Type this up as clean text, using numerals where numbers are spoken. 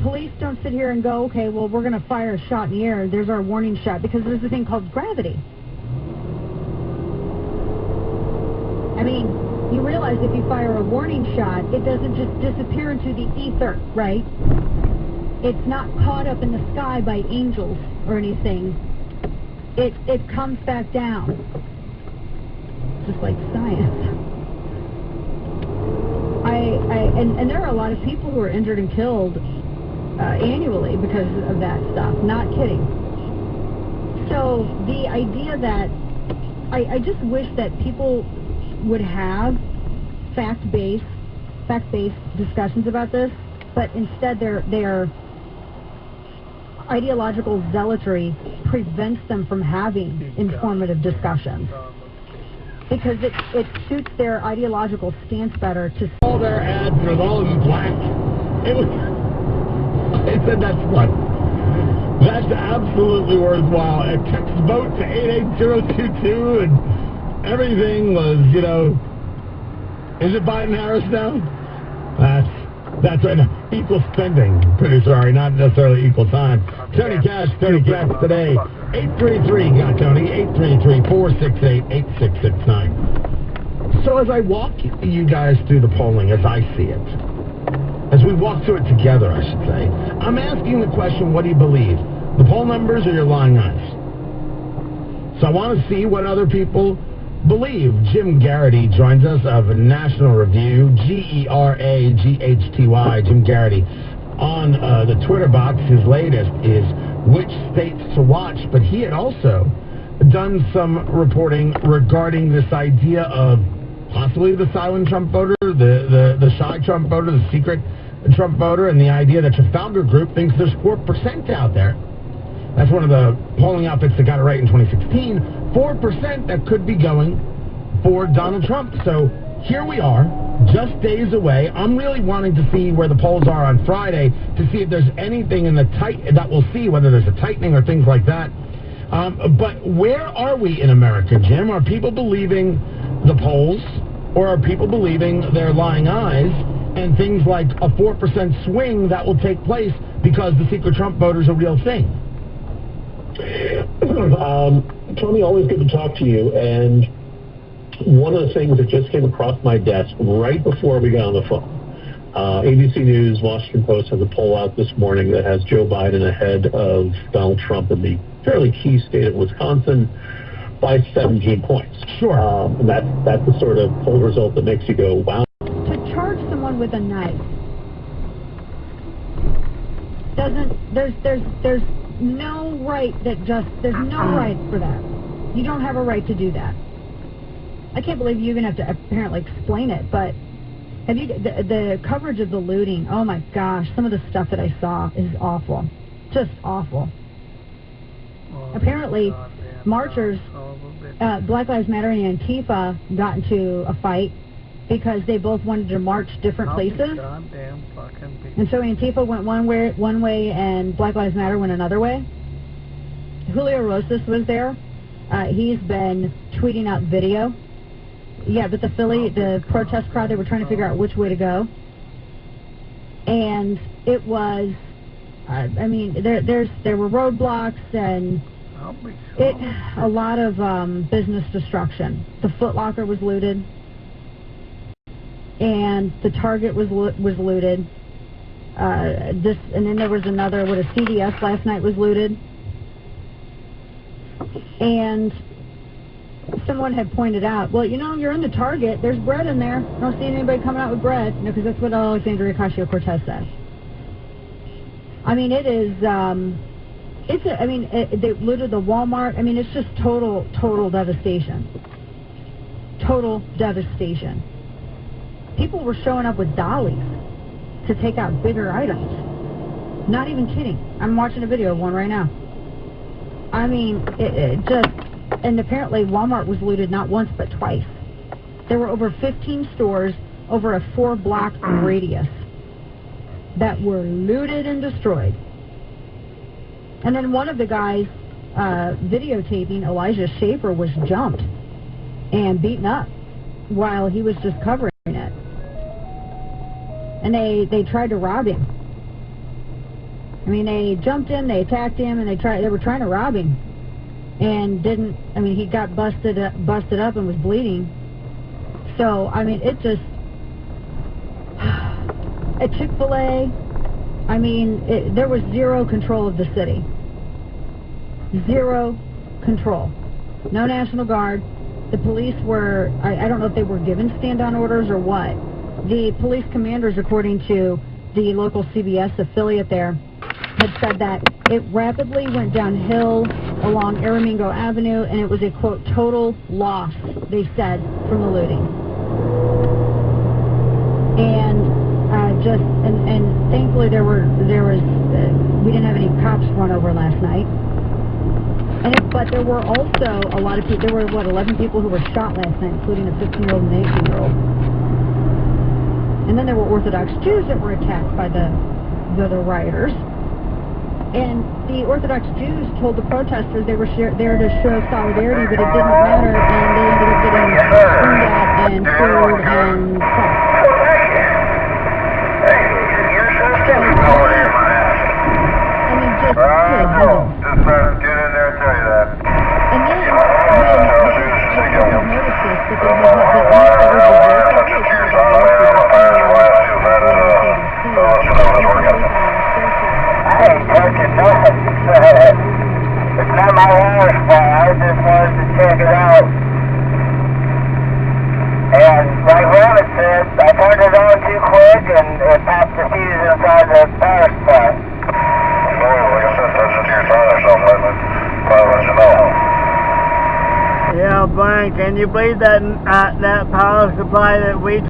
police don't sit here and go, okay, well, we're going to fire a shot in the air. There's our warning shot, because there's a thing called gravity. I mean, you realize if you fire a warning shot, it doesn't just disappear into the ether, right? It's not caught up in the sky by angels or anything. It comes back down. Just like science. And there are a lot of people who are injured and killed annually because of that stuff. Not kidding. So the idea that I just wish that people would have fact-based discussions about this, but instead their ideological zealotry prevents them from having informative discussions. Because it suits their ideological stance better to... All their ads were all in black. I said, that's fun. That's absolutely worthwhile. And text vote to 88022, and everything was, is it Biden-Harris now? That's right. Equal spending. Pretty sorry, not necessarily equal time. Tony Cash today. 833, got Tony. 833-468-8669. So as I walk you guys through the polling, as I see it, as we walk through it together, I should say, I'm asking the question, what do you believe? The poll numbers or your lying eyes? So I want to see what other people believe. Jim Garrity joins us of National Review, Geraghy, Jim Garrity. On the Twitter box, his latest is which states to watch, but he had also done some reporting regarding this idea of possibly the silent Trump voter, the shy Trump voter, the secret Trump voter, and the idea that Trafalgar Group thinks there's 4% out there. That's one of the polling outfits that got it right in 2016. 4% that could be going for Donald Trump. So here we are, just days away. I'm really wanting to see where the polls are on Friday to see if there's anything in the that we'll see, whether there's a tightening or things like that. But where are we in America, Jim? Are people believing the polls, or are people believing their lying eyes and things like a 4% swing that will take place because the secret Trump voter is a real thing? Tony, always good to talk to you. And one of the things that just came across my desk right before we got on the phone, ABC News, Washington Post has a poll out this morning that has Joe Biden ahead of Donald Trump in the fairly key state of Wisconsin by 17 points. Sure. And that's the sort of poll result that makes you go, wow. To charge someone with a knife there's no right there's no right for that. You don't have a right to do that. I can't believe you even have to apparently explain it, but have you the coverage of the looting? Oh my gosh, some of the stuff that I saw is awful, just awful. Apparently, marchers, Black Lives Matter and Antifa got into a fight because they both wanted to march different places. And so Antifa went one way and Black Lives Matter went another way. Julio Rosas was there. He's been tweeting out video. Yeah, but the protest crowd, they were trying to figure out which way to go. And it was, there were roadblocks and a lot of business destruction. The Foot Locker was looted. And the Target was looted. And then there was another, a CVS last night was looted. And someone had pointed out, well, you're in the Target, there's bread in there. I don't see anybody coming out with bread, because that's what Alexandria Ocasio-Cortez says. I mean, it is, they looted the Walmart. I mean, it's just total devastation. Total devastation. People were showing up with dollies to take out bigger items. Not even kidding. I'm watching a video of one right now. I mean, it just... And apparently Walmart was looted not once but twice. There were over 15 stores over a 4-block radius that were looted and destroyed. And then one of the guys videotaping Elijah Schaffer was jumped and beaten up while he was just covering it. And they tried to rob him. I mean, they jumped in, they attacked him, and they were trying to rob him, and didn't. I mean, he got busted up and was bleeding. So I mean, it just at Chick-fil-A. I mean, there was zero control of the city. Zero control. No National Guard. The police were, I don't know if they were given stand-down orders or what. The police commanders, according to the local CBS affiliate there, had said that it rapidly went downhill along Aramingo Avenue, and it was a, quote, total loss, they said, from the looting. And thankfully we didn't have any cops run over last night. But there were also a lot of people. There were 11 people who were shot last night, including a 15-year-old and an 18-year-old. And then there were Orthodox Jews that were attacked by the rioters. And the Orthodox Jews told the protesters they were there to show solidarity, but it didn't matter, and they ended up getting screamed at and sued and stuff. I mean, just get in there and tell you that. And then, I don't know if you've noticed this, but they have it's not my water supply, I just wanted to check it out. And like Rabbit said, I turned it on too quick and it popped the fuse inside the power supply. Well, like I said, touch it to your tire or something, but probably let you know. Yeah, Brian, can you believe that power supply that we